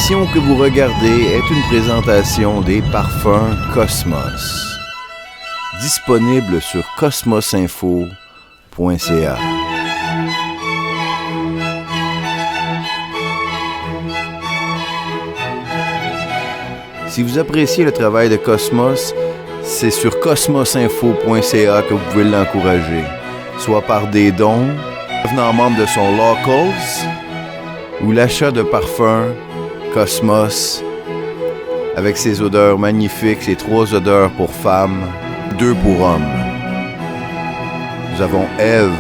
L'émission que vous regardez est une présentation des parfums Cosmos. Disponible sur cosmosinfo.ca. Si vous appréciez le travail de Cosmos, c'est sur cosmosinfo.ca que vous pouvez l'encourager, soit par des dons, devenant membre de son Locals, ou l'achat de parfums Cosmos avec ses odeurs magnifiques, ses 3 odeurs pour femmes, 2 pour hommes. Nous avons Ève,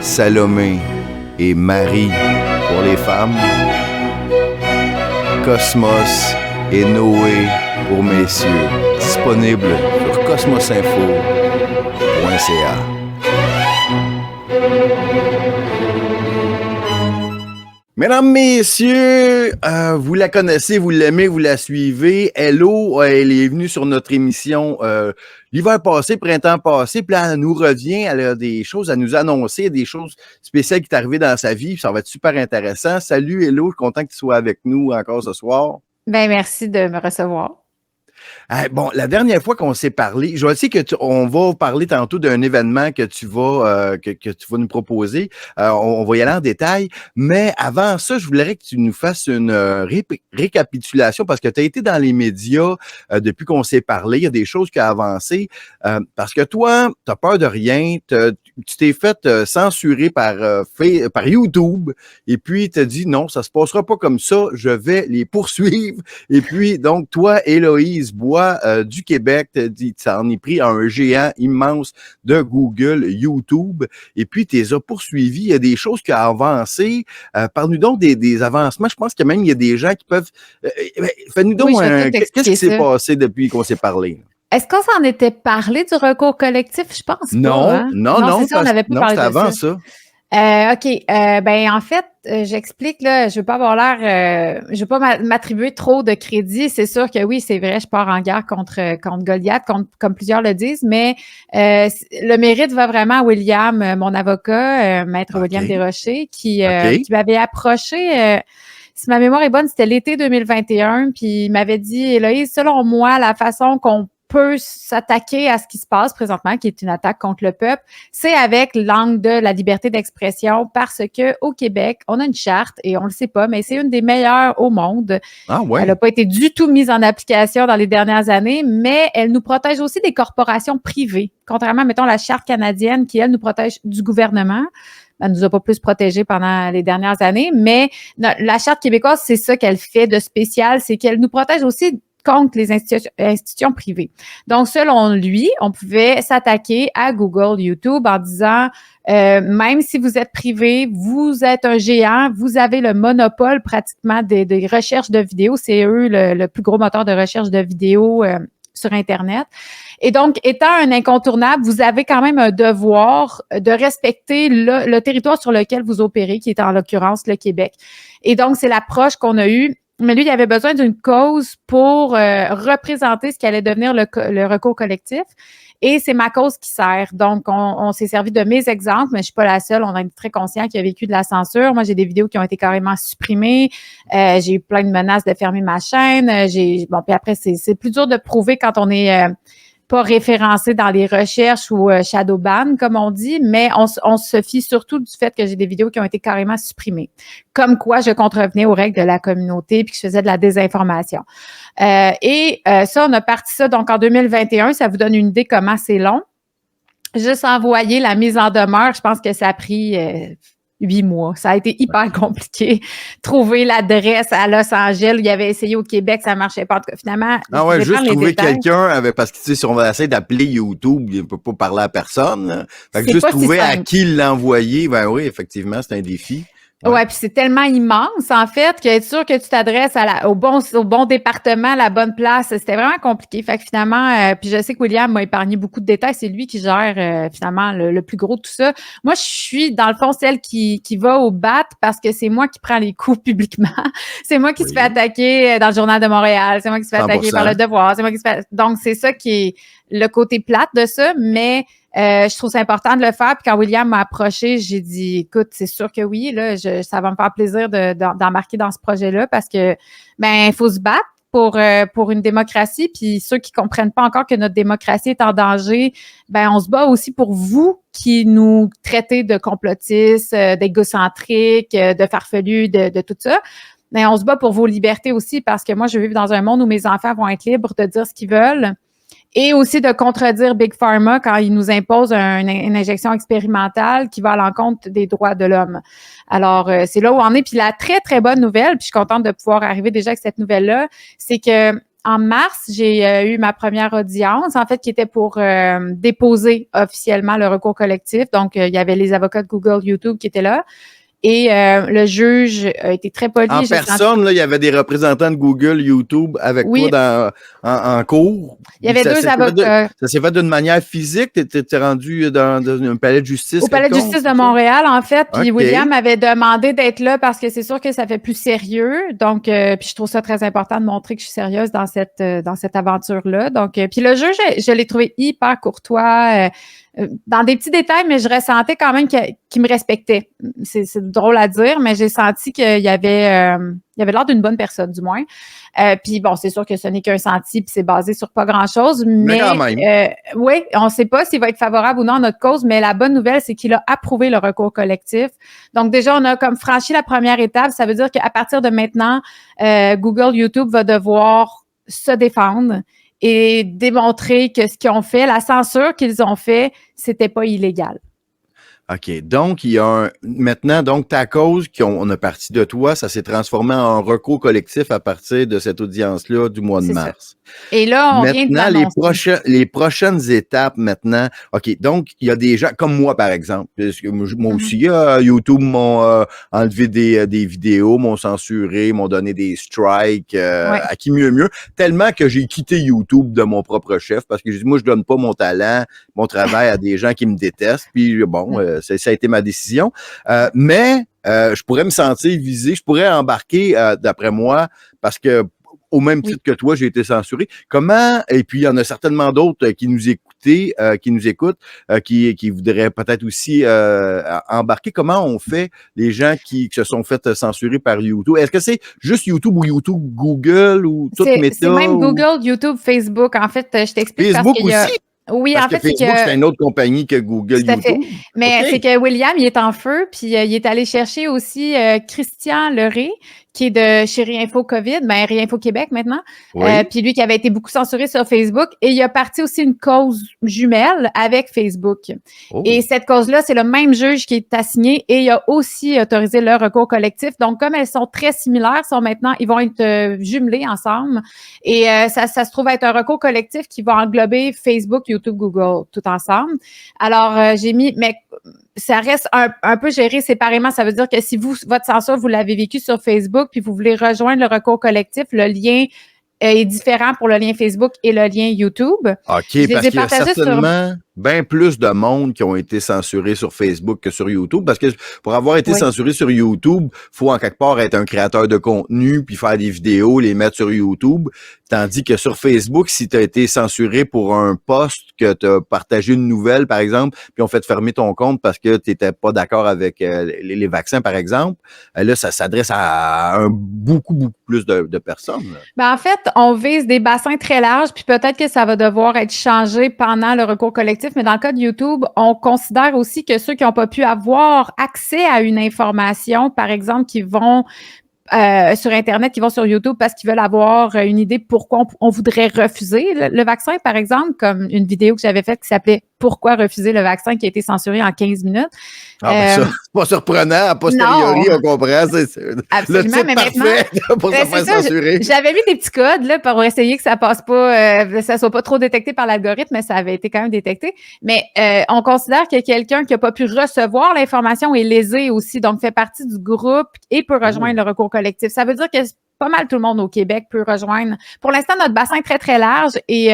Salomé et Marie pour les femmes, Cosmos et Noé pour messieurs. Disponible sur cosmosinfo.ca. Mesdames, messieurs, vous la connaissez, vous l'aimez, vous la suivez. Hello, elle est venue sur notre émission l'hiver passé, printemps passé, puis là, elle nous revient, elle a des choses à nous annoncer, des choses spéciales qui sont arrivées dans sa vie, puis ça va être super intéressant. Salut, Hello, je suis content que tu sois avec nous encore ce soir. Ben merci de me recevoir. Bon, la dernière fois qu'on s'est parlé, je sais que on va parler tantôt d'un événement que tu vas que tu vas nous proposer. On va y aller en détail, mais avant ça, je voudrais que tu nous fasses une récapitulation parce que tu as été dans les médias depuis qu'on s'est parlé. Il y a des choses qui ont avancé parce que toi, tu n'as peur de rien. Tu t'es fait censurer par YouTube et puis tu as dit non, ça se passera pas comme ça. Je vais les poursuivre. Et puis donc toi, Héloïse Bois du Québec, tu en es pris un géant immense de Google, YouTube, et puis tu les as poursuivis. Il y a des choses qui ont avancé. Parle-nous donc des avancements. Je pense que même il y a des gens qui peuvent... fais-nous donc qu'est-ce qui s'est passé depuis qu'on s'est parlé? Est-ce qu'on s'en était parlé du recours collectif? Je pense non, pas. Hein? Non, c'est ça, on n'avait pas parlé de ça. Avant ça. OK. Ben en fait, j'explique, là, je veux pas avoir l'air, je veux pas m'attribuer trop de crédit. C'est sûr que oui, c'est vrai, je pars en guerre contre Goliath, comme plusieurs le disent, mais le mérite va vraiment à William, mon avocat, maître William Desrochers, qui m'avait approché. Si ma mémoire est bonne, c'était l'été 2021, puis il m'avait dit, Héloïse, selon moi, la façon qu'on peut s'attaquer à ce qui se passe présentement, qui est une attaque contre le peuple, c'est avec l'angle de la liberté d'expression parce que au Québec, on a une charte et on le sait pas, mais c'est une des meilleures au monde. Ah ouais. Elle n'a pas été du tout mise en application dans les dernières années, mais elle nous protège aussi des corporations privées, contrairement, mettons, à la charte canadienne qui, elle, nous protège du gouvernement. Elle nous a pas plus protégés pendant les dernières années, mais la charte québécoise, c'est ça qu'elle fait de spécial, c'est qu'elle nous protège aussi contre les institutions privées. Donc, selon lui, on pouvait s'attaquer à Google, YouTube en disant, même si vous êtes privé, vous êtes un géant, vous avez le monopole pratiquement des recherches de vidéos. C'est eux le plus gros moteur de recherche de vidéos sur Internet. Et donc, étant un incontournable, vous avez quand même un devoir de respecter le territoire sur lequel vous opérez, qui est en l'occurrence le Québec. Et donc, c'est l'approche qu'on a eue. Mais lui, il avait besoin d'une cause pour représenter ce qui allait devenir le recours collectif. Et c'est ma cause qui sert. Donc, on s'est servi de mes exemples, mais je suis pas la seule. On est très conscient qu'il y a vécu de la censure. Moi, j'ai des vidéos qui ont été carrément supprimées. J'ai eu plein de menaces de fermer ma chaîne. Puis après, c'est plus dur de prouver quand on est pas référencé dans les recherches ou shadow ban, comme on dit, mais on se fie surtout du fait que j'ai des vidéos qui ont été carrément supprimées. Comme quoi, je contrevenais aux règles de la communauté puis que je faisais de la désinformation. Ça, on a parti ça donc en 2021. Ça vous donne une idée comment c'est long. Juste envoyer la mise en demeure, je pense que ça a pris 8 mois. Ça a été hyper compliqué. Trouver l'adresse à Los Angeles, il avait essayé au Québec, ça marchait pas. En tout cas, finalement, juste trouver quelqu'un parce que si on va essayer d'appeler YouTube, il ne peut pas parler à personne. Là. Fait que juste trouver à qui l'envoyer, ben oui, effectivement, c'est un défi. Ouais, puis c'est tellement immense, en fait, que être sûr que tu t'adresses au bon département, à la bonne place, c'était vraiment compliqué. Fait que finalement, puis je sais que William m'a épargné beaucoup de détails, c'est lui qui gère finalement le plus gros de tout ça. Moi, je suis, dans le fond, celle qui va au bat parce que c'est moi qui prends les coups publiquement. C'est moi qui se fait attaquer dans le Journal de Montréal, c'est moi qui se fait attaquer par Le Devoir, c'est moi qui se fait... Donc, c'est ça qui est le côté plate de ça, mais Je trouve ça important de le faire. Puis quand William m'a approché, j'ai dit, écoute, c'est sûr que oui, là, ça va me faire plaisir d'embarquer dans ce projet-là parce que, il faut se battre pour une démocratie. Puis ceux qui comprennent pas encore que notre démocratie est en danger, on se bat aussi pour vous qui nous traitez de complotistes, d'égocentriques, de farfelus, de tout ça. Mais on se bat pour vos libertés aussi parce que moi, je veux vivre dans un monde où mes enfants vont être libres de dire ce qu'ils veulent et aussi de contredire Big Pharma quand ils nous imposent une injection expérimentale qui va à l'encontre des droits de l'homme. Alors, c'est là où on est. Puis la très, très bonne nouvelle, puis je suis contente de pouvoir arriver déjà avec cette nouvelle-là, c'est que en mars, j'ai eu ma première audience, en fait, qui était pour déposer officiellement le recours collectif. Donc, il y avait les avocats de Google, YouTube qui étaient là. Et le juge a été très poli. En personne, là, il y avait des représentants de Google, YouTube avec toi en cours. Il y avait deux avocats. Ça s'est fait d'une manière physique? T'es rendu dans un palais de justice? Au palais de justice de Montréal, en fait. Puis William avait demandé d'être là parce que c'est sûr que ça fait plus sérieux. Donc, puis je trouve ça très important de montrer que je suis sérieuse dans cette aventure-là. Donc, puis le juge, je l'ai trouvé hyper courtois. Dans des petits détails, mais je ressentais quand même qu'il me respectait. C'est drôle à dire, mais j'ai senti qu'il y avait l'air d'une bonne personne, du moins. Puis bon, c'est sûr que ce n'est qu'un senti, puis c'est basé sur pas grand-chose, mais quand même. Oui, on ne sait pas s'il va être favorable ou non à notre cause, mais la bonne nouvelle, c'est qu'il a approuvé le recours collectif. Donc déjà, on a comme franchi la première étape. Ça veut dire qu'à partir de maintenant, Google, YouTube va devoir se défendre et démontrer que ce qu'ils ont fait, la censure qu'ils ont fait, c'était pas illégal. OK. Donc, il y a maintenant, donc, ta cause on a parti de toi, ça s'est transformé en recours collectif à partir de cette audience-là du mois de mars. Ça. Et là, on vient de l'annoncer. Les prochaines étapes maintenant. OK. Donc, il y a des gens comme moi, par exemple. Parce que moi aussi, YouTube m'ont enlevé des vidéos, m'ont censuré, m'ont donné des strikes, à qui mieux. Tellement que j'ai quitté YouTube de mon propre chef parce que j'ai dit, moi, je donne pas mon talent, mon travail à des gens qui me détestent. Puis bon, ça a été ma décision. Mais je pourrais me sentir visé, je pourrais embarquer, d'après moi, parce que au même titre que toi, j'ai été censuré. Comment, et puis il y en a certainement d'autres qui nous écoutent, qui voudraient peut-être aussi embarquer. Comment on fait les gens qui se sont fait censurer par YouTube? Est-ce que c'est juste YouTube ou YouTube, Google ou toute Meta? C'est même Google, YouTube, Facebook. En fait, je t'explique Facebook parce qu'il y a... aussi? Oui, parce en fait, Facebook, c'est une autre compagnie que Google, tout à fait. YouTube. Mais c'est que William, il est en feu, puis il est allé chercher aussi Christian Leray, qui est de chez Réinfo COVID, Réinfo Québec maintenant. Oui. Puis lui qui avait été beaucoup censuré sur Facebook. Et il a parti aussi une cause jumelle avec Facebook. Oh. Et cette cause-là, c'est le même juge qui est assigné et il a aussi autorisé le recours collectif. Donc, comme elles sont très similaires, ils vont être jumelés ensemble. Et ça se trouve être un recours collectif qui va englober Facebook, YouTube, Google, tout ensemble. Alors, j'ai mis... mais ça reste un peu géré séparément. Ça veut dire que si votre censure, vous l'avez vécu sur Facebook, puis vous voulez rejoindre le recours collectif, le lien est différent pour le lien Facebook et le lien YouTube. OK, parce qu'il y a certainement bien plus de monde qui ont été censurés sur Facebook que sur YouTube, parce que pour avoir été censuré sur YouTube, faut en quelque part être un créateur de contenu, puis faire des vidéos, les mettre sur YouTube, tandis que sur Facebook, si tu as été censuré pour un post, que tu as partagé une nouvelle, par exemple, puis on fait fermer ton compte parce que tu n'étais pas d'accord avec les vaccins, par exemple, là, ça s'adresse à beaucoup plus de personnes. En fait, on vise des bassins très larges, puis peut-être que ça va devoir être changé pendant le recours collectif, mais dans le cas de YouTube, on considère aussi que ceux qui n'ont pas pu avoir accès à une information, par exemple, qui vont sur Internet, qui vont sur YouTube parce qu'ils veulent avoir une idée pourquoi on voudrait refuser le vaccin, par exemple, comme une vidéo que j'avais faite qui s'appelait « Pourquoi refuser le vaccin » qui a été censuré en 15 minutes. Ça, c'est pas surprenant, a posteriori, on comprend. C'est absolument, le type parfait pour se faire censurer. J'avais mis des petits codes là, pour essayer que ça passe pas, ça soit pas trop détecté par l'algorithme, mais ça avait été quand même détecté. Mais on considère que quelqu'un qui n'a pas pu recevoir l'information est lésé aussi, donc fait partie du groupe et peut rejoindre le recours collectif. Ça veut dire que pas mal tout le monde au Québec peut rejoindre. Pour l'instant, notre bassin est très, très large et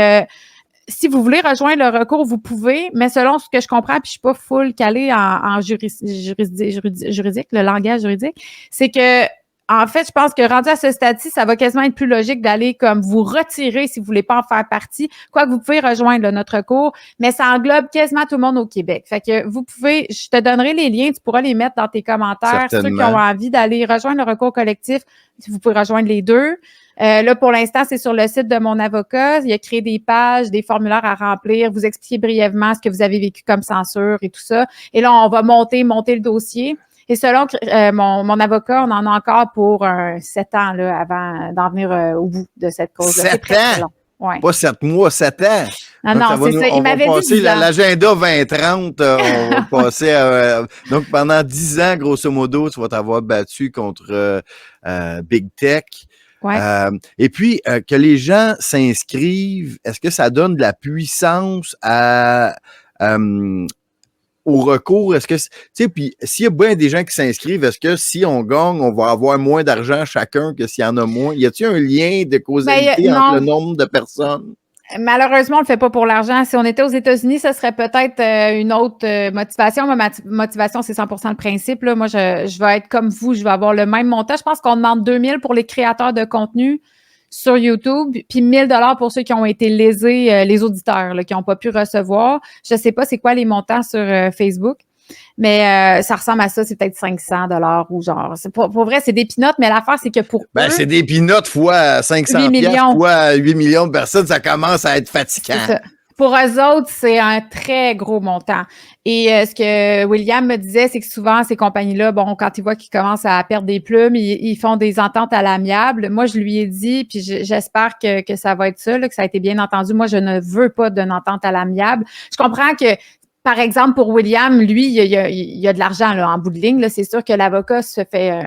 si vous voulez rejoindre le recours, vous pouvez, mais selon ce que je comprends, puis je suis pas full calée en juridique, le langage juridique, c'est que en fait, je pense que rendu à ce stade-ci, ça va quasiment être plus logique d'aller comme vous retirer si vous voulez pas en faire partie. Quoique vous pouvez rejoindre là, notre cours, mais ça englobe quasiment tout le monde au Québec. Fait que vous pouvez, je te donnerai les liens, tu pourras les mettre dans tes commentaires. Ceux qui ont envie d'aller rejoindre le recours collectif, vous pouvez rejoindre les deux. Là, pour l'instant, c'est sur le site de mon avocat. Il a créé des pages, des formulaires à remplir, vous expliquer brièvement ce que vous avez vécu comme censure et tout ça. Et là, on va monter le dossier. Et selon mon avocat, on en a encore pour 7 ans là, avant d'en venir au bout de cette cause-là. 7 ans? Ouais. Pas 7 mois, 7 ans. Non, c'est ça. Il m'avait dit l'agenda 2030, on va passer à... donc, pendant 10 ans, grosso modo, tu vas t'avoir battu contre Big Tech. Ouais. Et puis, que les gens s'inscrivent, est-ce que ça donne de la puissance au recours? Est-ce que, tu sais, puis s'il y a bien des gens qui s'inscrivent, est-ce que si on gagne, on va avoir moins d'argent chacun que s'il y en a moins? Y a-t-il un lien de causalité entre le nombre de personnes? Malheureusement, on le fait pas pour l'argent. Si on était aux États-Unis, ce serait peut-être une autre motivation. Ma motivation, c'est 100% le principe. Là. Moi, je vais être comme vous, je vais avoir le même montant. Je pense qu'on demande 2000 pour les créateurs de contenu sur YouTube, puis 1000 $ pour ceux qui ont été lésés, les auditeurs, là, qui n'ont pas pu recevoir. Je sais pas c'est quoi les montants sur Facebook. Mais ça ressemble à ça, c'est peut-être 500 $ ou genre. C'est pour vrai, c'est des pinottes, mais l'affaire, c'est que pour eux, c'est des pinottes fois 500 fois 8 millions de personnes, ça commence à être fatigant. C'est ça. Pour eux autres, c'est un très gros montant. Et ce que William me disait, c'est que souvent, ces compagnies-là, bon, quand ils voient qu'ils commencent à perdre des plumes, ils font des ententes à l'amiable. Moi, je lui ai dit, puis j'espère que ça va être ça, là, que ça a été bien entendu. Moi, je ne veux pas d'une entente à l'amiable. Je comprends que par exemple, pour William, lui, il y a de l'argent là, en bout de ligne. Là, c'est sûr que l'avocat se fait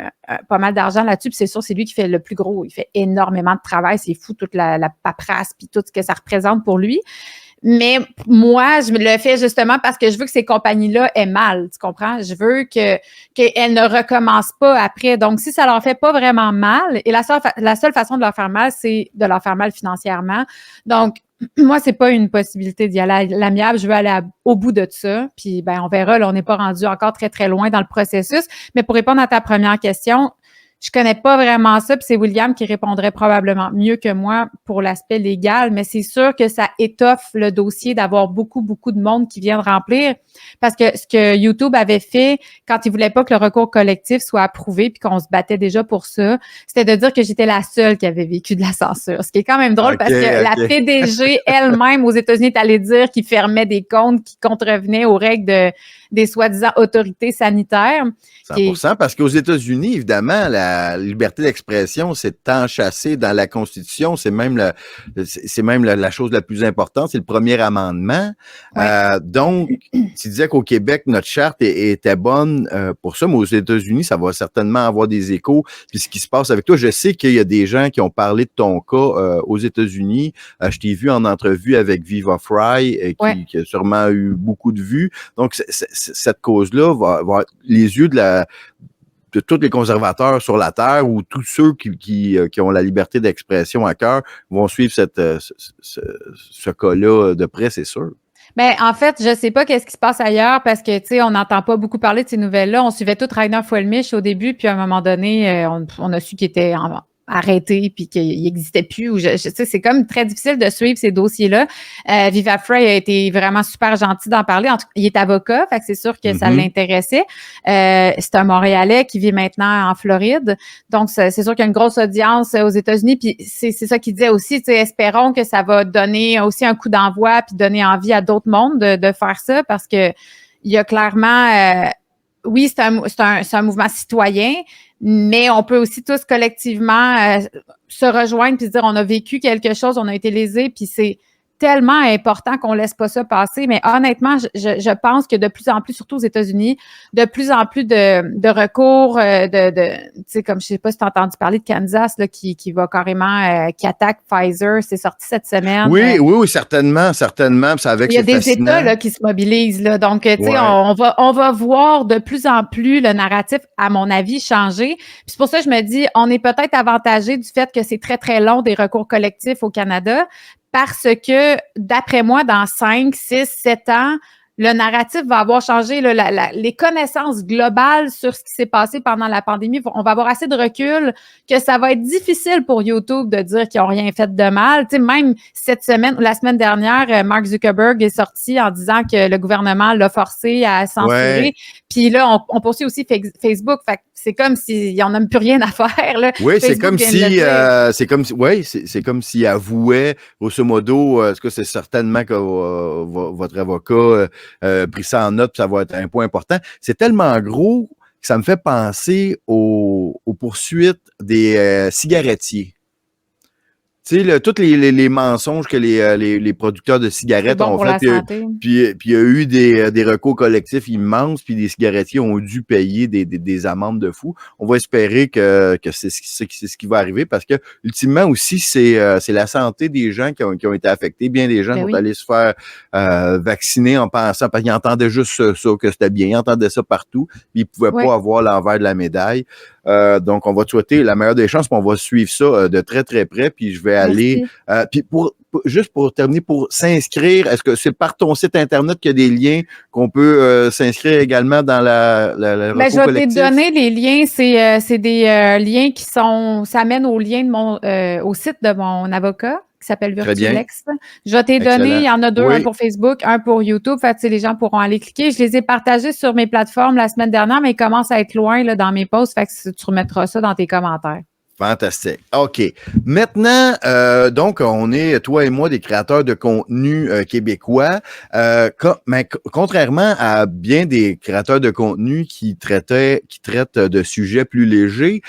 pas mal d'argent là-dessus. Puis c'est sûr, c'est lui qui fait le plus gros. Il fait énormément de travail. C'est fou, toute la paperasse puis tout ce que ça représente pour lui. Mais moi, je le fais justement parce que je veux que ces compagnies-là aient mal, tu comprends? Je veux qu'elles ne recommencent pas après. Donc, si ça leur fait pas vraiment mal, et la seule façon de leur faire mal, c'est de leur faire mal financièrement. Donc, moi, c'est pas une possibilité d'y aller à l'amiable. Je veux aller au bout de ça. Puis, ben, on verra. Là, on n'est pas rendu encore très, très loin dans le processus. Mais pour répondre à ta première question, je connais pas vraiment ça, puis c'est William qui répondrait probablement mieux que moi pour l'aspect légal, mais c'est sûr que ça étoffe le dossier d'avoir beaucoup de monde qui vient de remplir, parce que ce que YouTube avait fait quand il voulait pas que le recours collectif soit approuvé, puis qu'on se battait déjà pour ça, c'était de dire que j'étais la seule qui avait vécu de la censure, ce qui est quand même drôle parce que la PDG elle-même aux États-Unis est allée dire qu'il fermait des comptes qui contrevenaient aux règles des soi-disant autorités sanitaires. 100%, parce qu'aux États-Unis, évidemment, la liberté d'expression, c'est enchâssé dans la Constitution. C'est même la chose la plus importante. C'est le premier amendement. Ouais. Donc, tu disais qu'au Québec, notre charte était bonne pour ça, mais aux États-Unis, ça va certainement avoir des échos. Puis ce qui se passe avec toi, je sais qu'il y a des gens qui ont parlé de ton cas aux États-Unis. Je t'ai vu en entrevue avec Viva Fry, qui a sûrement eu beaucoup de vues. Donc, cette cause-là va avoir les yeux de tous les conservateurs sur la Terre ou tous ceux qui ont la liberté d'expression à cœur vont suivre ce cas-là de près, c'est sûr. Ben, en fait, je sais pas qu'est-ce qui se passe ailleurs parce que, tu sais, on n'entend pas beaucoup parler de ces nouvelles-là. On suivait tout Rainer Fuellmich au début, puis à un moment donné, on a su qu'il était arrêté puis qu'il n'existait plus. Ou je sais, c'est comme très difficile de suivre ces dossiers-là. Viva Frey a été vraiment super gentil d'en parler. En tout cas, il est avocat, fait que c'est sûr que ça l'intéressait. C'est un Montréalais qui vit maintenant en Floride. Donc, c'est sûr qu'il y a une grosse audience aux États-Unis. Puis c'est ça qu'il disait aussi. Tu sais, espérons que ça va donner aussi un coup d'envoi puis donner envie à d'autres mondes de faire ça parce que il y a clairement... oui, c'est un mouvement citoyen, mais on peut aussi tous collectivement se rejoindre puis se dire on a vécu quelque chose, on a été lésés, puis c'est tellement important qu'on laisse pas ça passer. Mais honnêtement, je pense que de plus en plus, surtout aux États-Unis, de plus en plus de recours, tu sais, comme je sais pas si tu as entendu parler de Kansas, là, qui va carrément, qui attaque Pfizer, c'est sorti cette semaine. Oui, certainement. Ça avec il y a des États là, qui se mobilisent, là. Donc, tu sais, on va voir de plus en plus le narratif, à mon avis, changer. Puis c'est pour ça que je me dis, on est peut-être avantagé du fait que c'est très, très long des recours collectifs au Canada. Parce que, d'après moi, dans 5, 6, 7 ans, le narratif va avoir changé, là, les connaissances globales sur ce qui s'est passé pendant la pandémie. On va avoir assez de recul que ça va être difficile pour YouTube de dire qu'ils n'ont rien fait de mal. Tu sais, même cette semaine ou la semaine dernière, Mark Zuckerberg est sorti en disant que le gouvernement l'a forcé à censurer. Ouais. Puis là, on poursuit aussi Facebook. Fait que c'est comme s'il n'y en a plus rien à faire. Là. Oui, c'est Facebook comme vient de le si, dire. c'est comme s'il avouait, grosso modo, en tout cas, c'est certainement que votre avocat pris ça en note, puis ça va être un point important. C'est tellement gros que ça me fait penser aux poursuites des cigarettiers. Tu sais, tous les mensonges que les producteurs de C'est cigarettes bon ont pour fait, la santé. puis il y a eu des recours collectifs immenses, puis les cigarettiers ont dû payer des amendes de fou. On va espérer que c'est ce qui va arriver, parce que ultimement aussi, c'est la santé des gens qui ont été affectés. Bien des gens Ben sont oui. allés se faire vacciner en pensant, parce qu'ils entendaient juste ça, que c'était bien. Ils entendaient ça partout, puis ils pouvaient Ouais. pas avoir l'envers de la médaille. Donc, on va te souhaiter la meilleure des chances, puis on va suivre ça de très, très près, puis je vais aller... Merci. puis juste pour terminer, pour s'inscrire, est-ce que c'est par ton site Internet qu'il y a des liens qu'on peut s'inscrire également dans le Ben, je recours vais te collectif? donner les liens. C'est des liens qui sont... Ça mène au lien de au site de mon avocat qui s'appelle Très bien. Virtulex. Je vais te les donner. Excellent. Il y en a deux, Oui. un pour Facebook, un pour YouTube. Fait que les gens pourront aller cliquer. Je les ai partagés sur mes plateformes la semaine dernière, mais ils commencent à être loin là, dans mes posts. Fait que tu remettras ça dans tes commentaires. Fantastique. OK. Maintenant, donc, on est, toi et moi, des créateurs de contenu québécois. Mais contrairement à bien des créateurs de contenu qui traitent de sujets plus légers,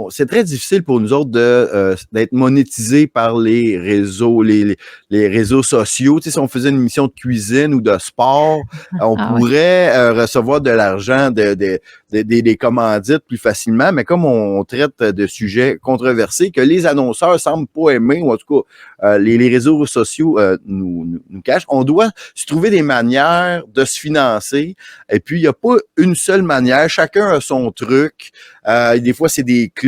c'est très difficile pour nous autres d'être monétisés par les réseaux, les réseaux sociaux. Tu sais, si on faisait une émission de cuisine ou de sport, on pourrait recevoir de l'argent des commandites plus facilement, mais comme on traite de sujets controversés que les annonceurs semblent pas aimer, ou en tout cas les réseaux sociaux nous cachent, on doit se trouver des manières de se financer. Et puis, il n'y a pas une seule manière. Chacun a son truc. Des fois, c'est des clubs.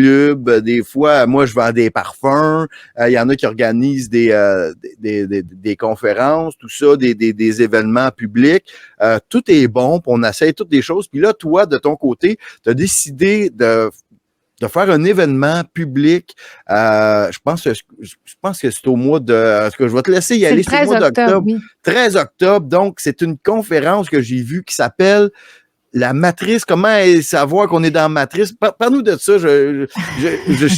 Des fois, moi, je vends des parfums. Il y en a qui organisent des conférences, tout ça, des événements publics. Tout est bon, puis on essaie toutes les choses. Puis là, toi, de ton côté, tu as décidé de faire un événement public. Je pense que c'est au mois de... En tout cas, je vais te laisser y aller. C'est le 13 octobre, oui. 13 octobre. Donc, c'est une conférence que j'ai vue qui s'appelle la matrice. Comment savoir qu'on est dans la matrice? Parle-nous de ça. Je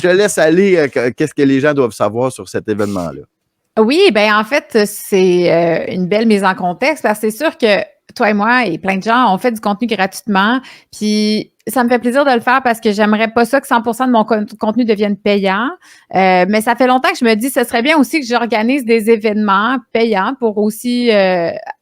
te laisse aller. Qu'est-ce que les gens doivent savoir sur cet événement-là? Oui, ben en fait, c'est une belle mise en contexte parce que c'est sûr que toi et moi et plein de gens ont fait du contenu gratuitement. Puis ça me fait plaisir de le faire parce que j'aimerais pas ça que 100% de mon contenu devienne payant. Mais ça fait longtemps que je me dis, ce serait bien aussi que j'organise des événements payants pour aussi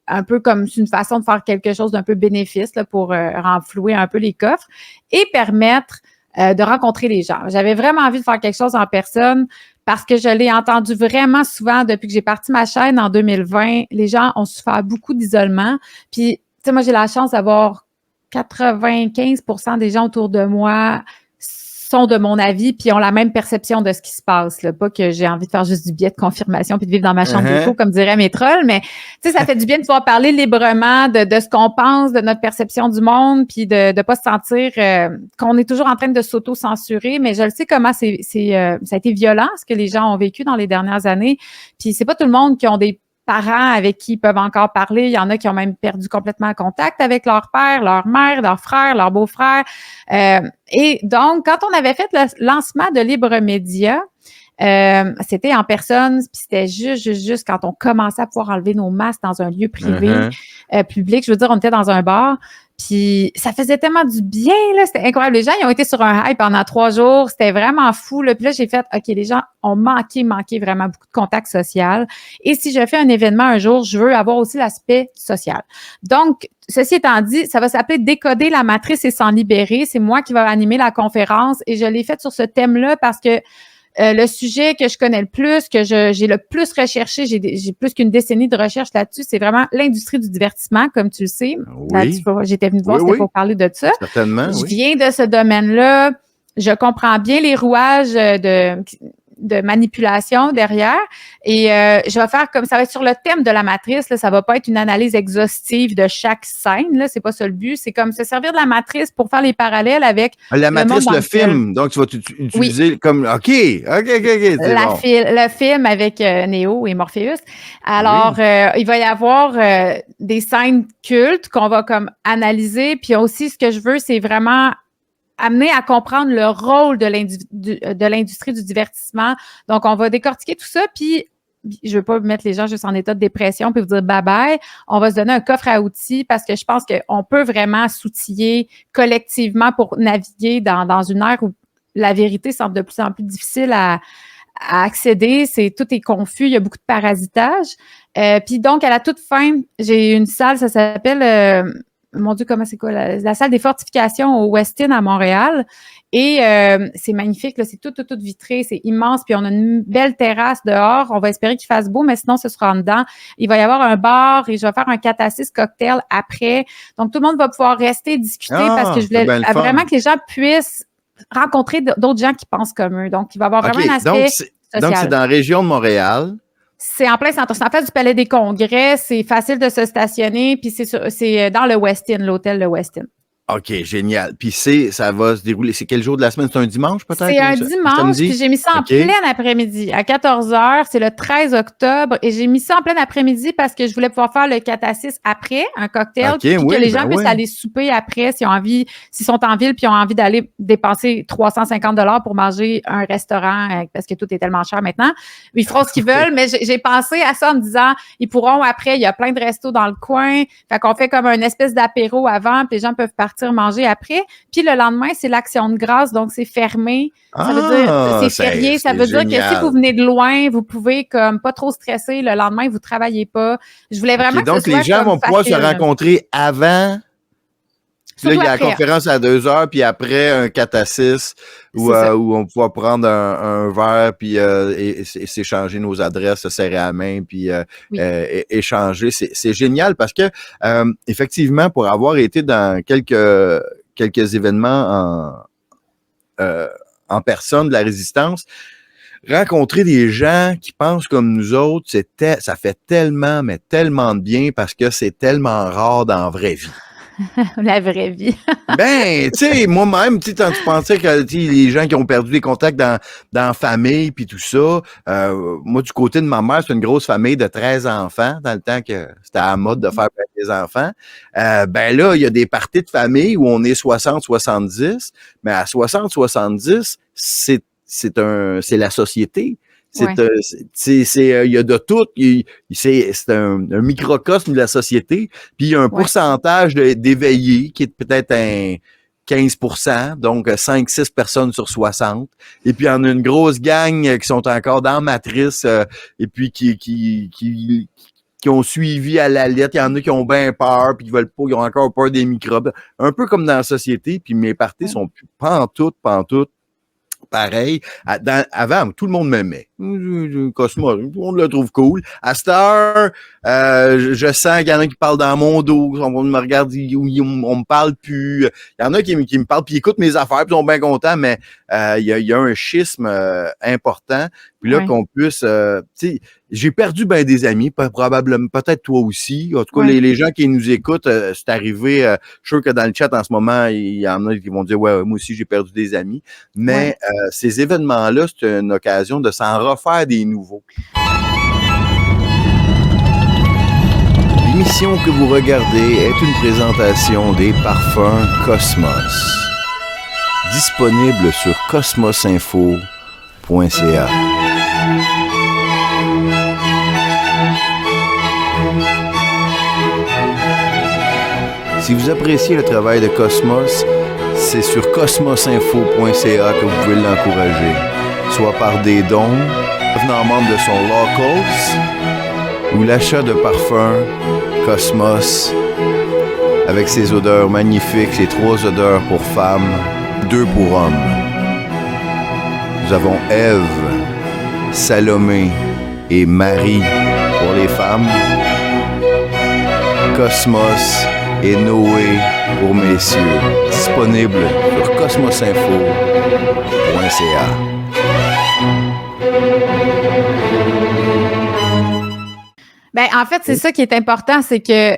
un peu comme une façon de faire quelque chose d'un peu bénéfice là, pour renflouer un peu les coffres et permettre de rencontrer les gens. J'avais vraiment envie de faire quelque chose en personne parce que je l'ai entendu vraiment souvent depuis que j'ai parti ma chaîne en 2020. Les gens ont souffert beaucoup d'isolement. Puis, tu sais, moi, j'ai la chance d'avoir 95% des gens autour de moi sont de mon avis puis ont la même perception de ce qui se passe. Là. Pas que j'ai envie de faire juste du billet de confirmation puis de vivre dans ma chambre d'écho, comme diraient mes trolls, mais tu sais, ça fait du bien de pouvoir parler librement de ce qu'on pense, de notre perception du monde, puis de pas se sentir qu'on est toujours en train de s'auto-censurer. Mais je le sais comment ça a été violent, ce que les gens ont vécu dans les dernières années. Puis c'est pas tout le monde qui ont des parents avec qui ils peuvent encore parler. Il y en a qui ont même perdu complètement contact avec leur père, leur mère, leur frère, leur beau-frère. Et donc, quand on avait fait le lancement de Libre Média, c'était en personne, puis c'était juste quand on commençait à pouvoir enlever nos masques dans un lieu privé, public. Je veux dire, on était dans un bar. Puis ça faisait tellement du bien, là, c'était incroyable. Les gens, ils ont été sur un hype pendant 3 jours, c'était vraiment fou, là. Puis là, j'ai fait, OK, les gens ont manqué vraiment beaucoup de contact social. Et si je fais un événement un jour, je veux avoir aussi l'aspect social. Donc, ceci étant dit, ça va s'appeler Décoder la matrice et s'en libérer. C'est moi qui vais animer la conférence et je l'ai faite sur ce thème-là parce que le sujet que je connais le plus, que j'ai le plus recherché, j'ai plus qu'une décennie de recherche là-dessus, c'est vraiment l'industrie du divertissement, comme tu le sais. Oui. J'étais venue te voir, c'était pour parler de ça. Certainement, je viens de ce domaine-là. Je comprends bien les rouages de manipulation derrière. Et je vais faire comme ça va être sur le thème de la matrice. Là, ça va pas être une analyse exhaustive de chaque scène. Là, c'est pas ça le but. C'est comme se servir de la matrice pour faire les parallèles avec la matrice, le film. Donc, tu vas utiliser comme... OK. C'est bon. Le film avec Neo et Morpheus. Alors, il va y avoir des scènes cultes qu'on va comme analyser. Puis aussi, ce que je veux, c'est vraiment amener à comprendre le rôle de l'industrie du divertissement. Donc, on va décortiquer tout ça, puis je veux pas mettre les gens juste en état de dépression puis vous dire bye-bye. On va se donner un coffre à outils parce que je pense qu'on peut vraiment s'outiller collectivement pour naviguer dans une ère où la vérité semble de plus en plus difficile à accéder. Tout est confus, il y a beaucoup de parasitage. Puis donc, à la toute fin, j'ai une salle, ça s'appelle... mon Dieu, comment c'est quoi? La salle des fortifications au Westin à Montréal. Et c'est magnifique, là, c'est tout vitré, c'est immense. Puis on a une belle terrasse dehors. On va espérer qu'il fasse beau, mais sinon, ce sera en dedans. Il va y avoir un bar et je vais faire un catharsis cocktail après. Donc, tout le monde va pouvoir rester discuter parce que je voulais vraiment que les gens puissent rencontrer d'autres gens qui pensent comme eux. Donc, il va y avoir vraiment un aspect social. Donc, c'est dans la région de Montréal. C'est en plein centre. C'est en face du Palais des Congrès. C'est facile de se stationner. Puis c'est dans le Westin, l'hôtel Le Westin. OK, génial. Puis ça va se dérouler. C'est quel jour de la semaine? C'est un dimanche, peut-être? C'est un dimanche, puis j'ai mis ça en plein après-midi, à 14h. C'est le 13 octobre. Et j'ai mis ça en plein après-midi parce que je voulais pouvoir faire le catharsis après, un cocktail, puis que les gens puissent aller souper après s'ils sont en ville puis ont envie d'aller dépenser 350 $ pour manger un restaurant parce que tout est tellement cher maintenant. Ils feront ce qu'ils veulent, mais j'ai pensé à ça en me disant, ils pourront après, il y a plein de restos dans le coin. Fait qu'on fait comme une espèce d'apéro avant, puis les gens peuvent partir manger après. Puis le lendemain, c'est l'Action de grâce, donc c'est fermé. Ça veut dire c'est férié. Ça veut dire que si vous venez de loin, vous pouvez comme pas trop stresser. Le lendemain, vous travaillez pas. Je voulais vraiment que donc, ce soit les gens vont pouvoir se rencontrer avant. Là, il y a la conférence à 2h, puis après, un catharsis où on va prendre un verre, puis et s'échanger nos adresses, se serrer à la main, puis échanger. C'est génial parce que, effectivement, pour avoir été dans quelques événements en personne de la résistance, rencontrer des gens qui pensent comme nous autres, ça fait tellement, mais tellement de bien parce que c'est tellement rare dans la vraie vie. La vraie vie. Ben, tu sais, moi-même, tu pensais que les gens qui ont perdu des contacts dans la famille puis tout ça, moi, du côté de ma mère, c'est une grosse famille de 13 enfants, dans le temps que c'était à la mode de faire des enfants. Ben là, il y a des parties de famille où on est 60-70, mais à 60-70, c'est la société. Il y a de tout. C'est un microcosme de la société. Puis il y a un pourcentage d'éveillés qui est peut-être un 15%, donc 5-6 personnes sur 60. Et puis il y en a une grosse gang qui sont encore dans la matrice et puis qui ont suivi à la lettre. Il y en a qui ont bien peur, puis qui veulent pas, ils ont encore peur des microbes. Un peu comme dans la société. Puis mes parties sont plus pantoute. Pareil. Avant, tout le monde m'aimait. Cosmos, tout le monde le trouve cool. À cette heure, je sens qu'il y en a qui parlent dans mon dos, on me regarde, on me parle plus. Il y en a qui me parlent, puis écoutent mes affaires, puis sont bien contents, mais il y a un schisme important. Puis là, qu'on puisse... tu sais, j'ai perdu bien des amis, probablement, peut-être toi aussi. En tout cas, les gens qui nous écoutent, c'est arrivé. Je suis sûr que dans le chat en ce moment, il y en a qui vont dire « Ouais, moi aussi, j'ai perdu des amis. » Mais ces événements-là, c'est une occasion de s'en refaire des nouveaux. L'émission que vous regardez est une présentation des parfums Cosmos. Disponible sur cosmosinfo.ca. Si vous appréciez le travail de Cosmos, c'est sur cosmosinfo.ca que vous pouvez l'encourager, soit par des dons, devenant membre de son Locals, ou l'achat de parfums Cosmos avec ses odeurs magnifiques, ses 3 odeurs pour femmes, 2 pour hommes. Nous avons Ève, Salomé et Marie pour les femmes, Cosmos et Noé pour messieurs. Disponible sur cosmosinfo.ca. Ben, en fait, c'est ça qui est important, c'est que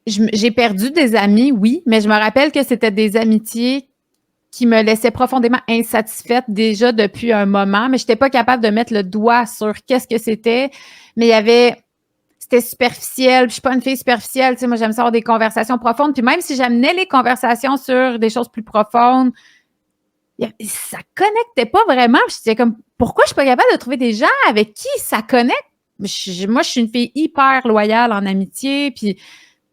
j'ai perdu des amis, oui, mais je me rappelle que c'était des amitiés qui me laissaient profondément insatisfaite déjà depuis un moment, mais je n'étais pas capable de mettre le doigt sur qu'est-ce que c'était. Mais c'était superficiel. Puis je suis pas une fille superficielle. Tu sais, moi, j'aime ça avoir des conversations profondes. Puis même si j'amenais les conversations sur des choses plus profondes, ça connectait pas vraiment. Puis j'étais comme, pourquoi je suis pas capable de trouver des gens avec qui ça connecte? Moi, je suis une fille hyper loyale en amitié. Puis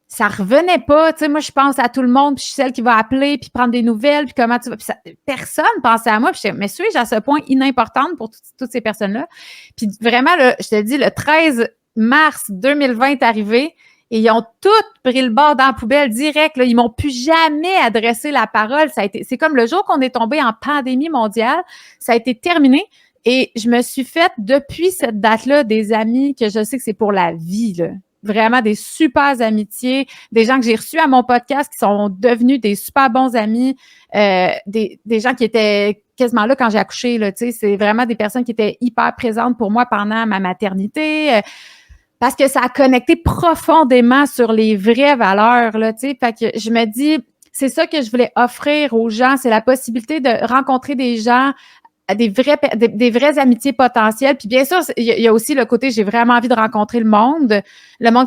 ça revenait pas. Tu sais, moi, je pense à tout le monde, puis je suis celle qui va appeler, puis prendre des nouvelles, puis comment tu vas. Puis personne pensait à moi. Puis mais suis-je à ce point inimportante pour toutes ces personnes-là? Puis vraiment, là, je te dis, le 13 mars 2020 est arrivé et ils ont toutes pris le bord dans la poubelle direct. Là, ils m'ont plus jamais adressé la parole. C'est comme le jour qu'on est tombé en pandémie mondiale. Ça a été terminé. Et je me suis faite, depuis cette date-là, des amis que je sais que c'est pour la vie, là. Vraiment des super amitiés, des gens que j'ai reçus à mon podcast qui sont devenus des super bons amis, des gens qui étaient quasiment là quand j'ai accouché, là, tu sais, c'est vraiment des personnes qui étaient hyper présentes pour moi pendant ma maternité, parce que ça a connecté profondément sur les vraies valeurs, là, tu sais, fait que je me dis, c'est ça que je voulais offrir aux gens, c'est la possibilité de rencontrer des gens des vraies amitiés potentielles. Puis bien sûr, il y a aussi le côté, j'ai vraiment envie de rencontrer le monde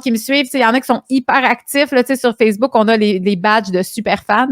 qui me suit. Il y en a qui sont hyper actifs. Là, sur Facebook, on a les badges de super fans.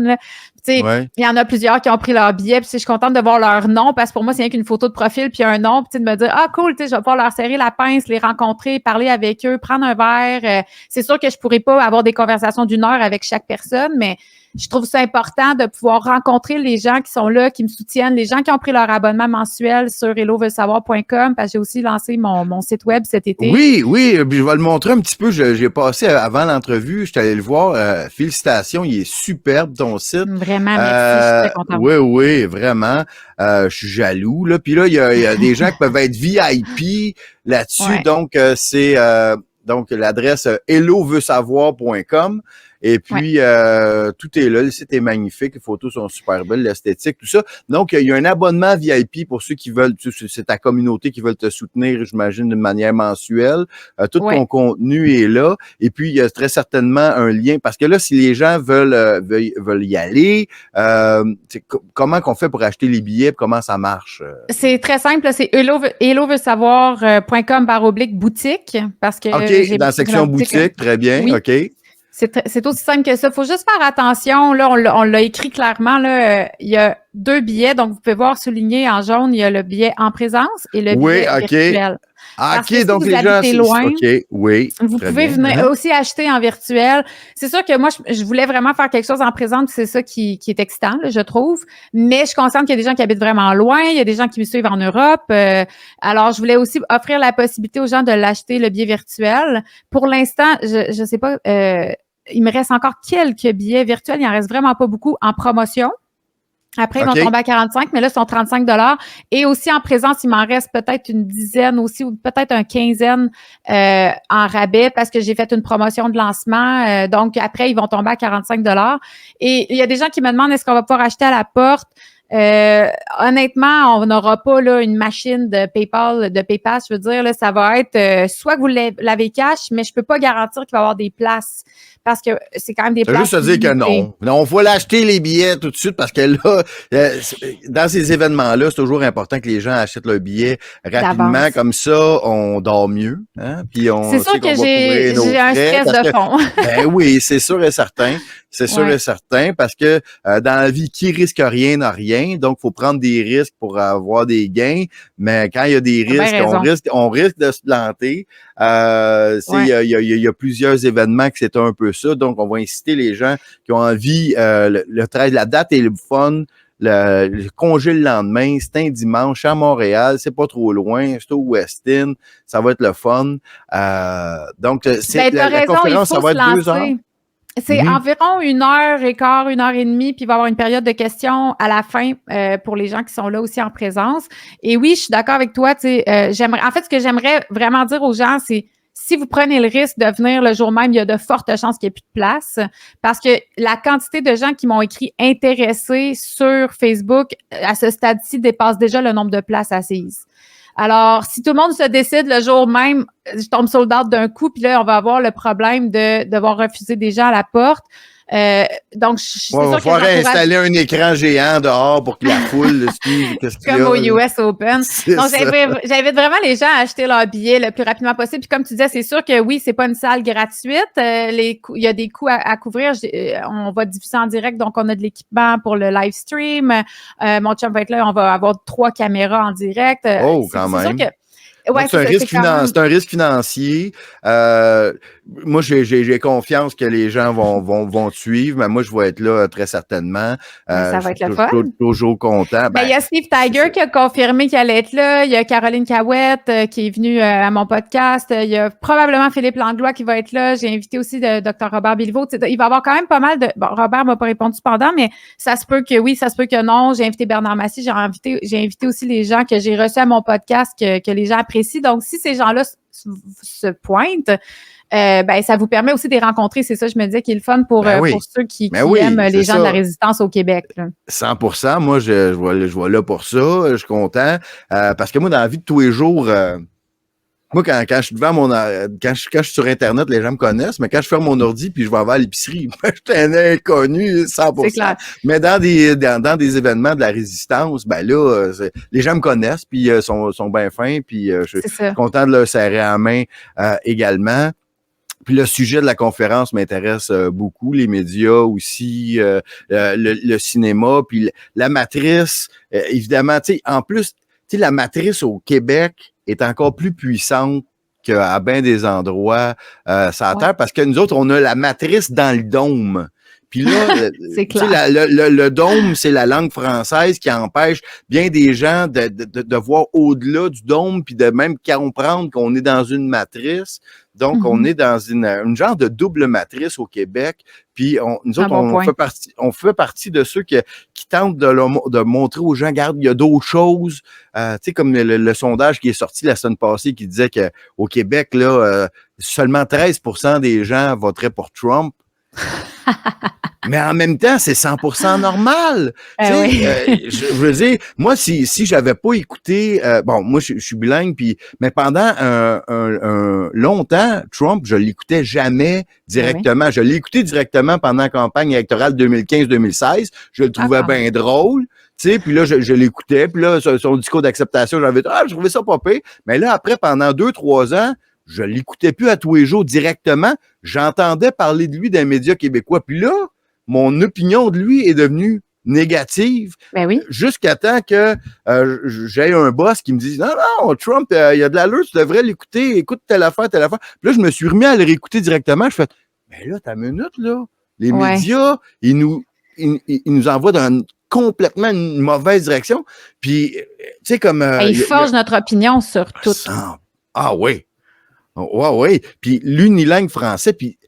Il y en a plusieurs qui ont pris leur billet. Puis je suis contente de voir leur nom parce que pour moi, c'est rien qu'une photo de profil puis un nom. Puis de me dire, ah cool, je vais pouvoir leur serrer la pince, les rencontrer, parler avec eux, prendre un verre. C'est sûr que je pourrais pas avoir des conversations d'1 heure avec chaque personne, mais je trouve ça important de pouvoir rencontrer les gens qui sont là, qui me soutiennent, les gens qui ont pris leur abonnement mensuel sur helloveulsavoir.com, parce que j'ai aussi lancé mon site web cet été. Oui, puis je vais le montrer un petit peu. J'ai passé avant l'entrevue, je suis allé le voir. Félicitations, il est superbe ton site. Vraiment, merci, je suis très contente. Oui, vraiment. Je suis jaloux. Là. Puis là, il y a des gens qui peuvent être VIP là-dessus. Ouais. Donc, c'est l'adresse helloveulsavoir.com. Et puis, tout est là. Le site est magnifique. Les photos sont super belles, l'esthétique, tout ça. Donc, il y a un abonnement VIP pour ceux qui veulent, c'est ta communauté qui veulent te soutenir, j'imagine, d'une manière mensuelle. Tout ton contenu est là. Et puis, il y a très certainement un lien. Parce que là, si les gens veulent y aller, comment qu'on fait pour acheter les billets? Comment ça marche? C'est très simple. C'est helloveulsavoir.com/boutique. Parce que OK, dans la section boutique. Très bien. Oui. OK. C'est aussi simple que ça. Il faut juste faire attention. Là, on l'a écrit clairement. Là, il y a 2 billets. Donc, vous pouvez voir souligné en jaune, il y a le billet en présence et le billet virtuel. OK, si donc les gens... loin, OK, oui. Vous pouvez venir aussi acheter en virtuel. C'est sûr que moi, je voulais vraiment faire quelque chose en présent. C'est ça qui est excitant, là, je trouve. Mais je suis consciente qu'il y a des gens qui habitent vraiment loin. Il y a des gens qui me suivent en Europe. Alors, je voulais aussi offrir la possibilité aux gens de l'acheter, le billet virtuel. Pour l'instant, je sais pas... il me reste encore quelques billets virtuels. Il en reste vraiment pas beaucoup en promotion. Après, ils vont tomber à 45, mais là, ils sont 35 $. Et aussi, en présence, il m'en reste peut-être une dizaine aussi, ou peut-être un quinzaine en rabais parce que j'ai fait une promotion de lancement. Donc, après, ils vont tomber à 45 $. Et il y a des gens qui me demandent, est-ce qu'on va pouvoir acheter à la porte? Honnêtement, on n'aura pas là une machine de PayPal, je veux dire, là, ça va être soit que vous l'avez cash, mais je peux pas garantir qu'il va y avoir des places parce que c'est quand même des places. Juste te dire que non. On faut l'acheter les billets tout de suite parce que là, dans ces événements-là, c'est toujours important que les gens achètent leurs billets rapidement, comme ça, on dort mieux. Hein? Puis c'est sûr que j'ai un stress de fond. Ben oui, c'est sûr et certain. C'est sûr et certain parce que dans la vie, qui risque rien n'a rien. Donc, il faut prendre des risques pour avoir des gains. Mais quand il y a des risques, on risque de se planter. Il y a plusieurs événements que c'est un peu ça. Donc, on va inciter les gens qui ont envie. La date est le fun. Le congé le lendemain, c'est un dimanche à Montréal, c'est pas trop loin, c'est au Westin, ça va être le fun. Donc, la conférence, ça va être 2 heures. C'est environ 1h15, 1h30, puis il va y avoir une période de questions à la fin pour les gens qui sont là aussi en présence. Et oui, je suis d'accord avec toi. En fait, ce que j'aimerais vraiment dire aux gens, c'est si vous prenez le risque de venir le jour même, il y a de fortes chances qu'il n'y ait plus de place parce que la quantité de gens qui m'ont écrit intéressés sur Facebook à ce stade-ci dépasse déjà le nombre de places assises. Alors, si tout le monde se décide le jour même, je tombe sold out d'un coup, puis là, on va avoir le problème de devoir refuser des gens à la porte. Donc, c'est sûr que il va falloir installer un écran géant dehors pour que la foule suive. Comme au US Open. Donc, ça. j'invite vraiment les gens à acheter leur billet le plus rapidement possible. Puis comme tu disais, c'est sûr que oui, c'est pas une salle gratuite. Il y a des coûts à couvrir. On va diffuser en direct, donc on a de l'équipement pour le live stream. Mon chum va être là, on va avoir 3 caméras en direct. Quand même. Sûr que ouais, c'est un risque financier. Moi, j'ai confiance que les gens vont te suivre, mais moi, je vais être là très certainement. Ça va être le fun. Toujours content. Il y a Steve Tiger qui a confirmé qu'il allait être là. Il y a Caroline Cahouette qui est venue à mon podcast. Il y a probablement Philippe Langlois qui va être là. J'ai invité aussi Dr. Robert Bilvaux. Il va y avoir quand même pas mal de... Bon, Robert m'a pas répondu cependant, mais ça se peut que oui, ça se peut que non. J'ai invité Bernard Massy. J'ai invité aussi les gens que j'ai reçus à mon podcast que les gens apprécient. Donc, si ces gens-là se pointent, ça vous permet aussi de les rencontrer. C'est ça, je me disais, qui est le fun pour ceux qui aiment les gens de la résistance au Québec. Là. 100%. Moi, je vois là pour ça. Je suis content. Parce que moi, dans la vie de tous les jours, moi, quand je suis devant quand je suis sur Internet, les gens me connaissent, mais quand je ferme mon ordi puis je vais à l'épicerie, je suis un inconnu, 100%. C'est clair. Mais dans des événements de la résistance, là, les gens me connaissent puis sont bien fins, puis je suis content de leur serrer la main également. Puis le sujet de la conférence m'intéresse beaucoup, les médias aussi, le cinéma, puis la matrice, évidemment, tu sais, en plus, tu sais, la matrice au Québec est encore plus puissante qu'à bien des endroits sur la Terre, parce que nous autres, on a la matrice dans le dôme. Puis là, le dôme, c'est la langue française qui empêche bien des gens de voir au-delà du dôme, puis de même comprendre qu'on est dans une matrice. Donc, on est dans une genre de double matrice au Québec. Puis nous autres, on fait partie de ceux qui tentent de montrer aux gens, regarde, il y a d'autres choses. Tu sais, comme le sondage qui est sorti la semaine passée qui disait qu'au Québec, là, seulement 13% des gens voteraient pour Trump. Mais en même temps, c'est 100% normal. Je veux dire, moi, si j'avais pas écouté, moi, je suis bilingue, mais pendant un longtemps, Trump, je l'écoutais jamais directement. Je l'ai écouté directement pendant la campagne électorale 2015-2016. Je le trouvais bien drôle. Tu sais, puis là, je l'écoutais, puis là, son discours d'acceptation, je trouvais ça pas pire. Mais là, après, pendant 2-3 ans, je l'écoutais plus à tous les jours directement. J'entendais parler de lui dans les médias québécois. Puis là, mon opinion de lui est devenue négative. Jusqu'à temps que j'ai un boss qui me dise non, Trump, il y a de l'allure, tu devrais l'écouter, écoute telle affaire. Puis là, je me suis remis à le réécouter directement. Je fais, mais là, ta minute, là, les médias, ils nous envoient dans complètement une mauvaise direction. Puis, tu sais, comme... ils forgent notre opinion sur tout. Ah oui. Oui. Puis l'unilingue français, puis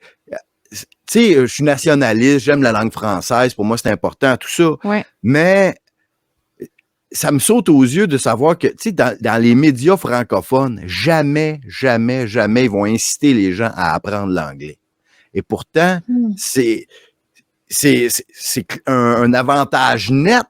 tu sais, je suis nationaliste, j'aime la langue française, pour moi c'est important, tout ça. Mais ça me saute aux yeux de savoir que, tu sais, dans les médias francophones, jamais ils vont inciter les gens à apprendre l'anglais. Et pourtant, c'est un avantage net.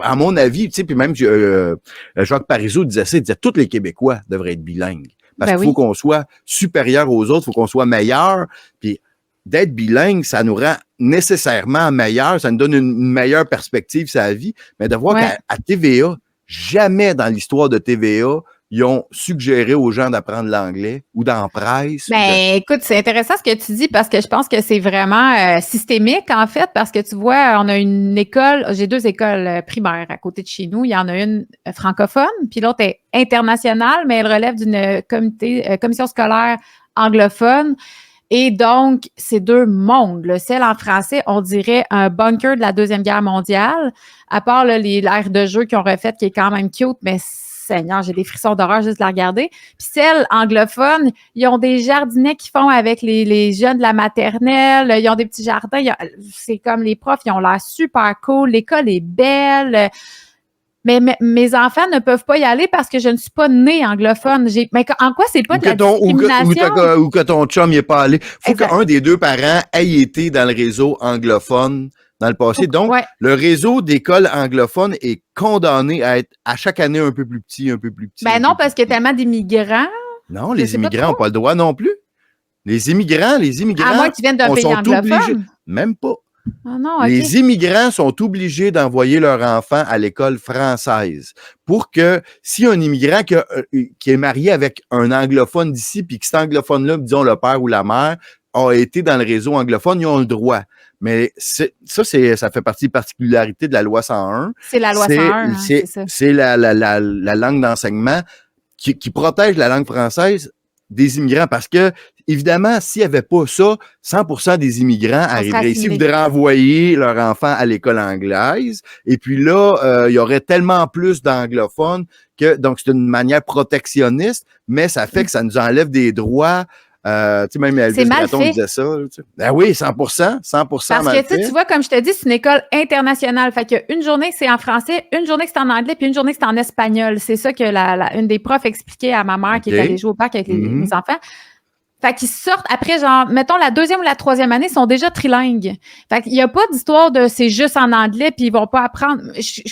À mon avis, tu sais, puis même Jacques Parizeau disait ça, il disait tous les Québécois devraient être bilingues. Parce qu'il faut qu'on soit supérieur aux autres, il faut qu'on soit meilleur. Puis d'être bilingue, ça nous rend nécessairement meilleur, ça nous donne une meilleure perspective sur la vie. Mais de voir qu'à TVA, jamais dans l'histoire de TVA, ils ont suggéré aux gens d'apprendre l'anglais ou dans la presse. Écoute, c'est intéressant ce que tu dis parce que je pense que c'est vraiment systémique, en fait, parce que tu vois, on a une école, j'ai 2 écoles primaires à côté de chez nous. Il y en a une francophone, puis l'autre est internationale, mais elle relève d'une commission scolaire anglophone. Et donc, c'est 2 mondes. Celle en français, on dirait un bunker de la Deuxième Guerre mondiale, à part l'aire de jeu qu'ils ont refaite qui est quand même cute, mais Seigneur, j'ai des frissons d'horreur juste de la regarder. Puis celles anglophones, ils ont des jardinets qu'ils font avec les jeunes de la maternelle. Ils ont des petits jardins. C'est comme les profs, ils ont l'air super cool. L'école est belle. Mais mes enfants ne peuvent pas y aller parce que je ne suis pas née anglophone. Mais en quoi c'est pas de la discrimination? Ou que ton chum n'y est pas allé. Faut qu'un des 2 parents ait été dans le réseau anglophone dans le passé. Donc, Ouais. le réseau d'écoles anglophones est condamné à être à chaque année un peu plus petit, un peu plus petit. Ben non, parce qu'il y a tellement d'immigrants. Non, Je les sais pas immigrants n'ont trop. pas le droit non plus. Les immigrants, À moins qu'ils viennent d'un pays sont obligés. anglophone. Même pas. Ah non, OK. Les immigrants sont obligés d'envoyer leurs enfants à l'école française pour que si un immigrant qui est marié avec un anglophone d'ici, puis que cet anglophone-là, disons le père ou la mère, a été dans le réseau anglophone, ils ont le droit. Mais ça fait partie des particularités de la loi 101. C'est la loi 101, hein, c'est ça. C'est la langue d'enseignement qui protège la langue française des immigrants parce que, évidemment, s'il n'y avait pas ça, 100% des immigrants arriveraient ici, voudraient envoyer leurs enfants à l'école anglaise. Et puis là, il y aurait tellement plus d'anglophones que, donc, c'est une manière protectionniste, mais ça fait que ça nous enlève des droits. Tu sais, même Elvis Gratton disait ça. Tu sais. Ben oui, 100%. Parce que tu vois, comme je te dis, c'est une école internationale. Fait que une journée, c'est en français, une journée, c'est en anglais, puis une journée, c'est en espagnol. C'est ça que une des profs expliquait à ma mère qui est allée jouer au parc avec les enfants. Fait qu'ils sortent après, genre, mettons, la 2e ou la 3e année, ils sont déjà trilingues. Fait qu'il n'y a pas d'histoire de c'est juste en anglais puis ils vont pas apprendre.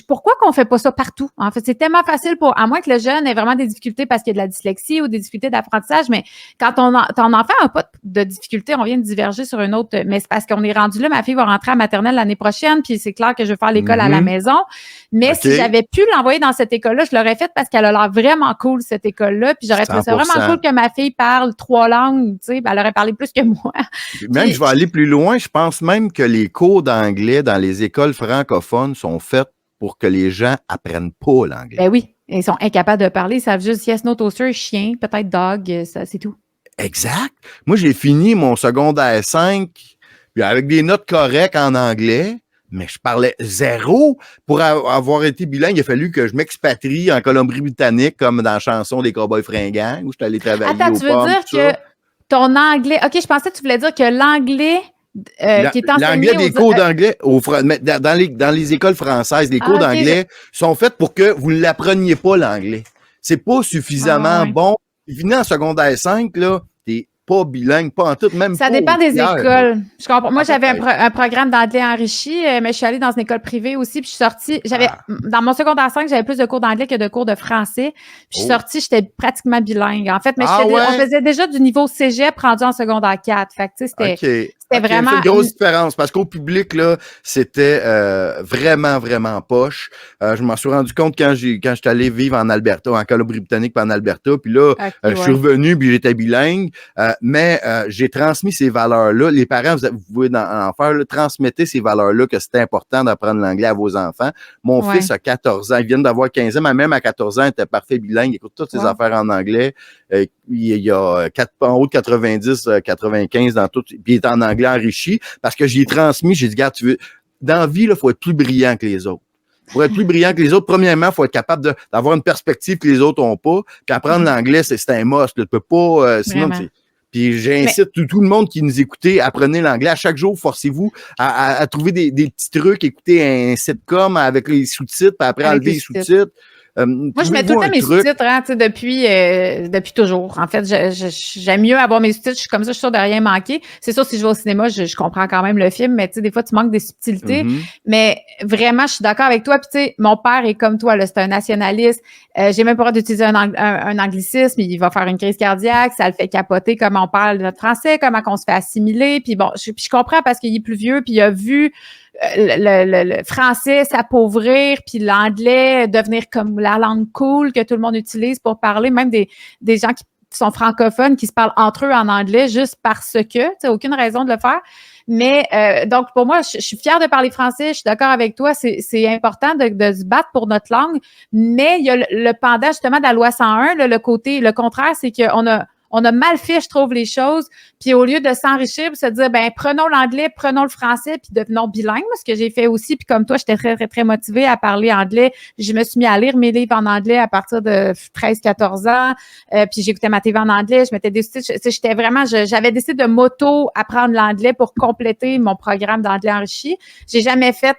Pourquoi qu'on fait pas ça partout? En fait, c'est tellement facile à moins que le jeune ait vraiment des difficultés parce qu'il y a de la dyslexie ou des difficultés d'apprentissage, mais quand ton enfant n'a pas de difficultés, on vient de diverger sur une autre, mais c'est parce qu'on est rendu là, ma fille va rentrer à maternelle l'année prochaine puis c'est clair que je vais faire l'école à la maison. Mais si j'avais pu l'envoyer dans cette école-là, je l'aurais faite parce qu'elle a l'air vraiment cool, cette école-là, puis j'aurais trouvé ça vraiment cool que ma fille parle 3 langues. Tu sais, elle aurait parlé plus que moi. Même, je vais aller plus loin. Je pense même que les cours d'anglais dans les écoles francophones sont faits pour que les gens apprennent pas l'anglais. Ben oui, ils sont incapables de parler. Ils savent juste yes, no, toaster, chien, peut-être dog, ça, c'est tout. Exact. Moi, j'ai fini mon secondaire 5 puis avec des notes correctes en anglais, mais je parlais zéro. Pour avoir été bilingue, il a fallu que je m'expatrie en Colombie-Britannique, comme dans la chanson des Cowboys fringants, où je suis allé travailler au Attends, tu veux dire que ton anglais... OK, je pensais que tu voulais dire que l'anglais qui est enseigné... L'anglais, des cours d'anglais, dans les écoles françaises, les cours d'anglais sont faits pour que vous ne l'appreniez pas, l'anglais. C'est pas suffisamment bon. Venez en secondaire 5, là, t'es pas bilingue, pas en tout, même ça pas. Ça dépend des écoles. Je comprends. Moi, j'avais un programme d'anglais enrichi, mais je suis allée dans une école privée aussi, puis je suis sortie. Dans mon secondaire 5, j'avais plus de cours d'anglais que de cours de français. Puis je suis sortie, j'étais pratiquement bilingue. En fait, mais on faisait déjà du niveau cégep rendu en secondaire 4. Fait que, tu sais, c'était vraiment... C'est une grosse différence parce qu'au public, là, c'était vraiment, vraiment poche. Je m'en suis rendu compte quand j'étais allé vivre en Alberta, en Colombie-Britannique puis en Alberta. Puis là, je suis revenu puis j'étais bilingue. Mais j'ai transmis ces valeurs-là. Les parents, vous pouvez en faire, là, transmettez ces valeurs-là que c'est important d'apprendre l'anglais à vos enfants. Mon fils a 14 ans. Il vient d'avoir 15 ans. Ma mère, à 14 ans, était parfait bilingue. Il écoute toutes ses affaires en anglais. Il y a en haut de 90, 95 dans tout. Puis il est en anglais enrichi parce que j'y ai transmis. J'ai dit, regarde, dans la vie, il faut être plus brillant que les autres. Pour être plus brillant que les autres, premièrement, il faut être capable d'avoir une perspective que les autres n'ont pas. Puis apprendre l'anglais, c'est un must. Tu peux pas... sinon, puis j'incite tout le monde qui nous écoutez, apprenez l'anglais. À chaque jour, forcez-vous à trouver des petits trucs, écouter un sitcom avec les sous-titres, puis après enlever les sous-titres. Moi, je mets tout le temps mes sous-titres, hein, depuis toujours. En fait, j'aime mieux avoir mes sous-titres. Je suis comme ça, je suis sûre de rien manquer. C'est sûr, si je vais au cinéma, je comprends quand même le film, mais tu sais, des fois, tu manques des subtilités. Mais vraiment, je suis d'accord avec toi. Puis tu sais, mon père est comme toi, là, c'est un nationaliste. J'ai même pas le droit d'utiliser un anglicisme. Il va faire une crise cardiaque. Ça le fait capoter comment on parle notre français, comment on se fait assimiler. Puis bon, je comprends parce qu'il est plus vieux, puis il a vu le français s'appauvrir, puis l'anglais devenir comme la langue cool que tout le monde utilise pour parler, même des gens qui sont francophones, qui se parlent entre eux en anglais juste parce que, tu sais, aucune raison de le faire. Mais donc, pour moi, je suis fière de parler français, je suis d'accord avec toi, c'est important de se battre pour notre langue, mais il y a le pendant justement de la loi 101, là, le contraire, c'est qu'on a mal fait, je trouve, les choses. Puis au lieu de s'enrichir, se dire, ben prenons l'anglais, prenons le français, puis devenons bilingues, ce que j'ai fait aussi. Puis comme toi, j'étais très, très, très motivée à parler anglais. Je me suis mis à lire mes livres en anglais à partir de 13-14 ans. Puis j'écoutais ma TV en anglais. Je mettais des sous-titres. J'étais vraiment, j'avais décidé de m'auto-apprendre l'anglais pour compléter mon programme d'anglais enrichi. J'ai jamais fait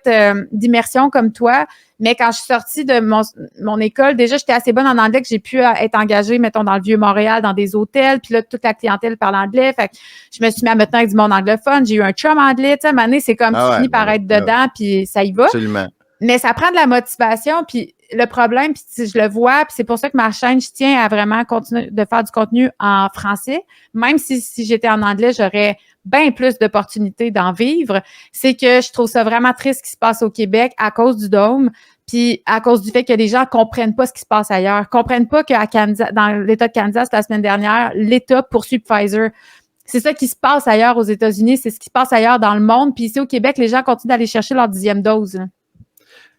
d'immersion comme toi. Mais quand je suis sortie de mon école, déjà, j'étais assez bonne en anglais que j'ai pu être engagée, mettons, dans le Vieux-Montréal, dans des hôtels. Puis là, toute la clientèle parle anglais. Fait que je me suis mis à me tenir avec du monde anglophone. J'ai eu un chum anglais. Tu sais, à un moment donné, c'est comme tu finis par être dedans, puis ça y va. Absolument. Mais ça prend de la motivation. Puis le problème, puis je le vois, puis c'est pour ça que ma chaîne, je tiens à vraiment continuer de faire du contenu en français. Même si j'étais en anglais, j'aurais bien plus d'opportunités d'en vivre. C'est que je trouve ça vraiment triste ce qui se passe au Québec à cause du dôme, puis à cause du fait que les gens comprennent pas ce qui se passe ailleurs, comprennent pas qu'à Kansas, dans l'État de Kansas, la semaine dernière, l'État poursuit Pfizer. C'est ça qui se passe ailleurs aux États-Unis, c'est ce qui se passe ailleurs dans le monde. Puis ici au Québec, les gens continuent d'aller chercher leur 10e dose.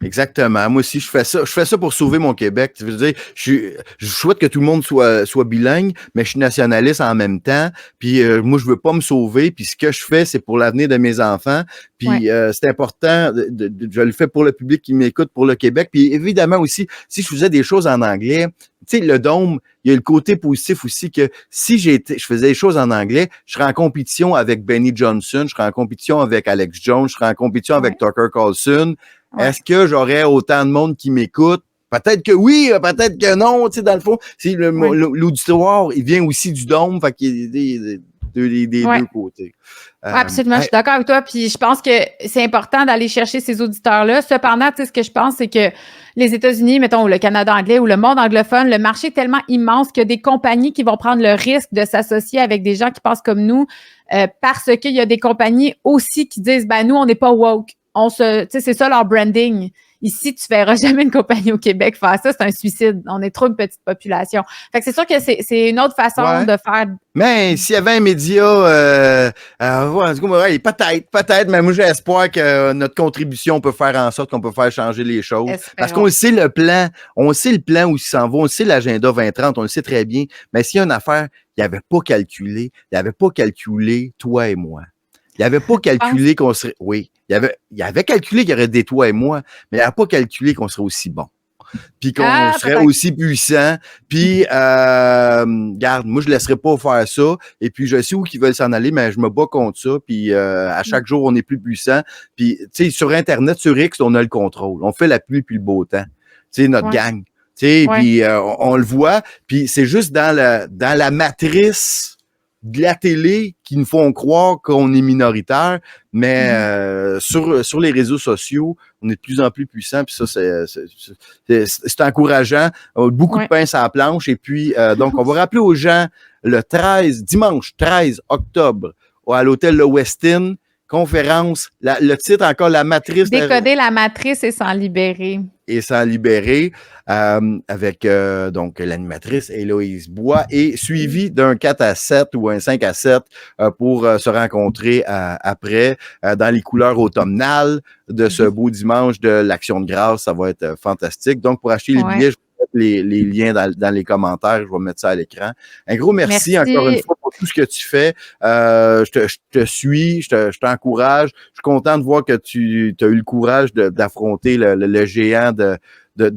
Exactement. Moi aussi, je fais ça pour sauver mon Québec. Tu veux dire, je souhaite que tout le monde soit bilingue, mais je suis nationaliste en même temps. Puis moi, je veux pas me sauver. Puis ce que je fais, c'est pour l'avenir de mes enfants. Puis c'est important. Je le fais pour le public qui m'écoute, pour le Québec. Puis évidemment aussi, si je faisais des choses en anglais, tu sais, le dôme, il y a le côté positif aussi que si je faisais des choses en anglais, je serais en compétition avec Benny Johnson, je serais en compétition avec Alex Jones, je serais en compétition avec Tucker Carlson. Ouais. Est-ce que j'aurais autant de monde qui m'écoute? Peut-être que oui, peut-être que non. Tu sais, dans le fond, l'auditoire, il vient aussi du dôme, fait qu'il y a des deux côtés. Absolument, je suis d'accord avec toi. Puis je pense que c'est important d'aller chercher ces auditeurs-là. Cependant, tu sais, ce que je pense, c'est que les États-Unis, mettons, ou le Canada anglais ou le monde anglophone, le marché est tellement immense qu'il y a des compagnies qui vont prendre le risque de s'associer avec des gens qui pensent comme nous, parce qu'il y a des compagnies aussi qui disent, ben nous, on n'est pas woke. Tu sais, c'est ça leur branding. Ici, tu verras jamais une compagnie au Québec faire ça, c'est un suicide. On est trop une petite population. Fait que c'est sûr que c'est une autre façon de faire. Mais s'il y avait un média, peut-être, mais moi j'ai espoir que notre contribution peut faire en sorte qu'on peut faire changer les choses. Espérons. Parce qu'on sait le plan, où il s'en va, on sait l'agenda 2030, on le sait très bien. Mais s'il y a une affaire, il n'avait pas calculé, toi et moi. Il n'avait pas calculé qu'on serait. Oui, il avait calculé qu'il y aurait des toi et moi, mais il n'avait pas calculé qu'on serait aussi bon. Puis qu'on serait aussi puissant. Puis, regarde, moi, je ne laisserai pas faire ça. Et puis, je sais où qu'ils veulent s'en aller, mais je me bats contre ça. Puis, à chaque jour, on est plus puissant. Puis, tu sais, sur Internet, sur X, on a le contrôle. On fait la pluie puis le beau temps. Tu sais, notre gang. Tu sais, puis on le voit. Puis, c'est juste dans la matrice de la télé qui nous font croire qu'on est minoritaire, mais sur les réseaux sociaux, on est de plus en plus puissant, puis ça, c'est encourageant. Beaucoup de pain sur la planche, et puis, donc, on va rappeler aux gens, dimanche 13 octobre, à l'hôtel Le Westin, conférence, le titre encore, la matrice. Décoder la matrice et s'en libérer. Avec donc l'animatrice Héloïse Bois et suivi d'un 4 à 7 ou un 5 à 7 pour se rencontrer après dans les couleurs automnales de ce beau dimanche de l'Action de grâce. Ça va être fantastique. Donc, pour acheter les billets, je vais mettre les liens dans les commentaires. Je vais mettre ça à l'écran. Un gros merci encore une fois pour tout ce que tu fais. Je te suis, je t'encourage. Je suis content de voir que tu as eu le courage d'affronter le géant de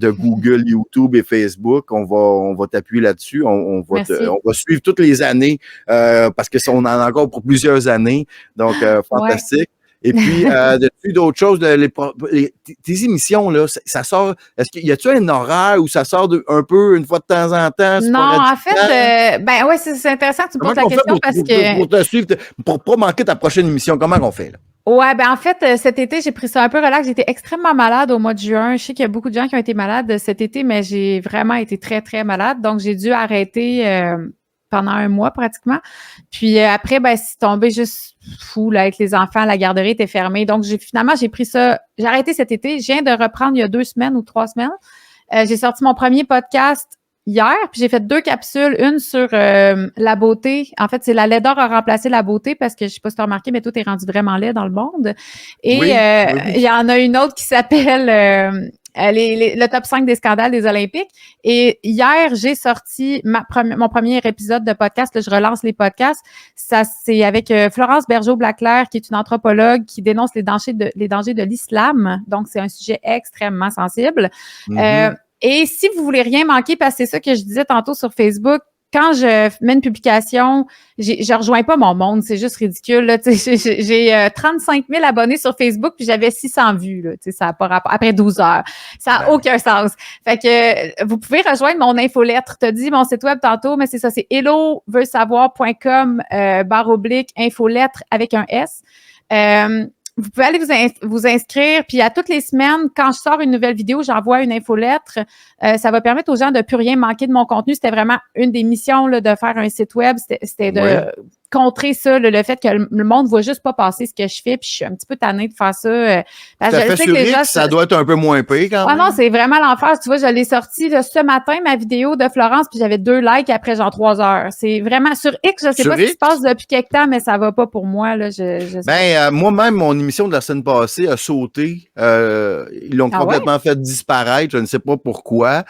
Google, YouTube et Facebook. On va t'appuyer là-dessus. On va suivre toutes les années parce que on en a encore pour plusieurs années. Donc, fantastique. Et puis, depuis d'autres choses, tes émissions, là, ça sort, y a-tu un horaire où ça sort un peu une fois de temps en temps? Non, en fait, c'est intéressant que tu me poses la question parce que... Pour te suivre, pour pas manquer ta prochaine émission, comment on fait, là? Ouais, ben en fait, cet été, j'ai pris ça un peu relax. J'étais extrêmement malade au mois de juin. Je sais qu'il y a beaucoup de gens qui ont été malades cet été, mais j'ai vraiment été très, très malade. Donc, j'ai dû arrêter pendant un mois pratiquement. Puis après, c'est tombé juste fou là, avec les enfants. La garderie était fermée. Donc, finalement, j'ai pris ça. J'ai arrêté cet été. Je viens de reprendre il y a 2 semaines ou 3 semaines. J'ai sorti mon premier podcast hier, puis j'ai fait 2 capsules, une sur la beauté. En fait, c'est la laideur a remplacé la beauté parce que je sais pas si tu as remarqué, mais tout est rendu vraiment laid dans le monde. Et il y en a une autre qui s'appelle le top 5 des scandales des Olympiques. Et hier, j'ai sorti mon premier épisode de podcast. Là, je relance les podcasts. Ça, c'est avec Florence Bergeau-Blaclair, qui est une anthropologue qui dénonce les dangers de l'islam. Donc, c'est un sujet extrêmement sensible. Et si vous voulez rien manquer, parce que c'est ça que je disais tantôt sur Facebook, quand je mets une publication, je rejoins pas mon monde, c'est juste ridicule. Là, j'ai 35 000 abonnés sur Facebook, puis j'avais 600 vues. Là, ça n'a pas rapport. Après 12 heures. Ça n'a aucun sens. Fait que vous pouvez rejoindre mon infolettre. Tu as dit mon site web tantôt, mais c'est ça, c'est helloveulsavoir.com /infolettre avec un S. Vous pouvez aller vous inscrire, puis à toutes les semaines, quand je sors une nouvelle vidéo, j'envoie une infolettre. Ça va permettre aux gens de plus rien manquer de mon contenu. C'était vraiment une des missions là, de faire un site web. C'était de contrer ça, le fait que le monde ne voit juste pas passer ce que je fais, puis je suis un petit peu tannée de faire ça. Je sais que déjà, ça doit être un peu moins payé quand même. Non, c'est vraiment l'enfer. Tu vois, je l'ai sorti là, ce matin, ma vidéo de Florence, puis j'avais 2 likes après genre 3 heures. C'est vraiment sur X, je sais pas ce qui se passe depuis quelque temps, mais ça va pas pour moi. Là, moi-même, mon émission de la semaine passée a sauté. Ils l'ont complètement fait disparaître. Je ne sais pas pourquoi.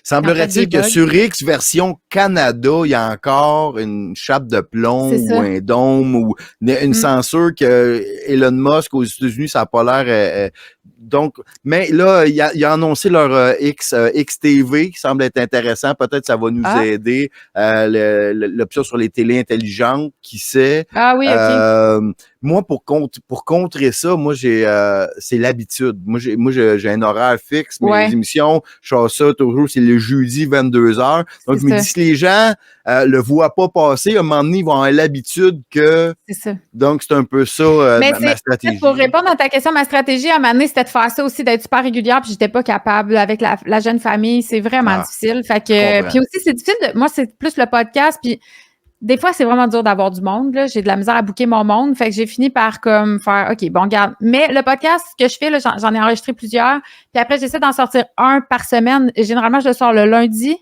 Semblerait-il que sur X, version Canada, il y a encore une chape de plomb ou un dôme ou une censure que Elon Musk aux États-Unis, ça n'a pas l'air... donc, mais là, il a annoncé leur XTV qui semble être intéressant. Peut-être ça va nous aider. L'option sur les télés intelligentes, qui sait. Ah oui, OK. Moi, pour contrer ça, moi, c'est l'habitude. Moi, j'ai un horaire fixe. Mes émissions, je fais ça toujours, c'est le jeudi 22h. Donc, je me dis, si les gens le voient pas passer, à un moment donné, ils vont avoir l'habitude que... C'est ça. Donc, c'est un peu ça, ma stratégie. Pour répondre à ta question, ma stratégie, à un moment donné, c'était de faire ça aussi, d'être super régulière, puis j'étais pas capable. Avec la jeune famille, c'est vraiment difficile. Fait que, puis aussi, c'est difficile. Moi, c'est plus le podcast, puis des fois, c'est vraiment dur d'avoir du monde. Là. J'ai de la misère à booker mon monde. Fait que j'ai fini par comme faire OK, bon, regarde. Mais le podcast que je fais, là, j'en ai enregistré plusieurs. Puis après, j'essaie d'en sortir un par semaine. Et généralement, je le sors le lundi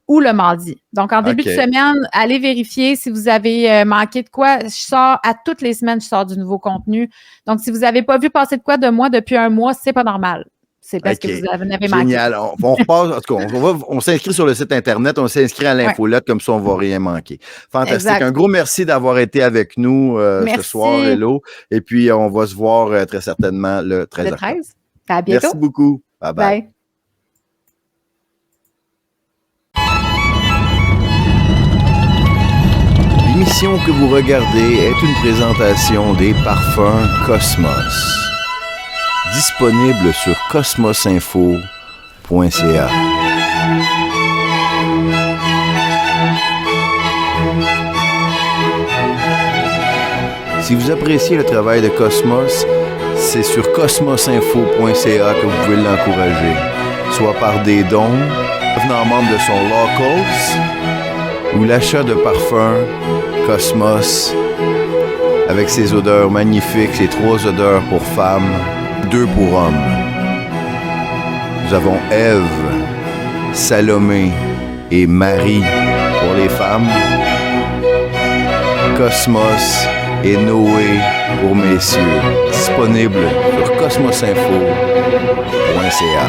ou le mardi. Donc, en début de semaine, allez vérifier si vous avez manqué de quoi. Je sors à toutes les semaines, je sors du nouveau contenu. Donc, si vous n'avez pas vu passer de quoi de moi depuis un mois, c'est pas normal. C'est parce que vous avez manqué. Génial. On repasse, en tout cas, on s'inscrit sur le site Internet, on s'inscrit à l'infolette, comme ça, on ne va rien manquer. Fantastique. Exact. Un gros merci d'avoir été avec nous ce soir, Hello. Et puis, on va se voir très certainement le 13 octobre. Le 13. À bientôt. Merci beaucoup. Bye-bye. Bye. L'émission que vous regardez est une présentation des parfums Cosmos. Disponible sur cosmosinfo.ca. Si vous appréciez le travail de Cosmos, c'est sur cosmosinfo.ca que vous pouvez l'encourager, soit par des dons, devenant membre de son Locals, ou l'achat de parfums Cosmos avec ses odeurs magnifiques, ses 3 odeurs pour femmes, 2 pour hommes. Nous avons Ève, Salomé et Marie pour les femmes, Cosmos et Noé pour messieurs. Disponible sur cosmosinfo.ca.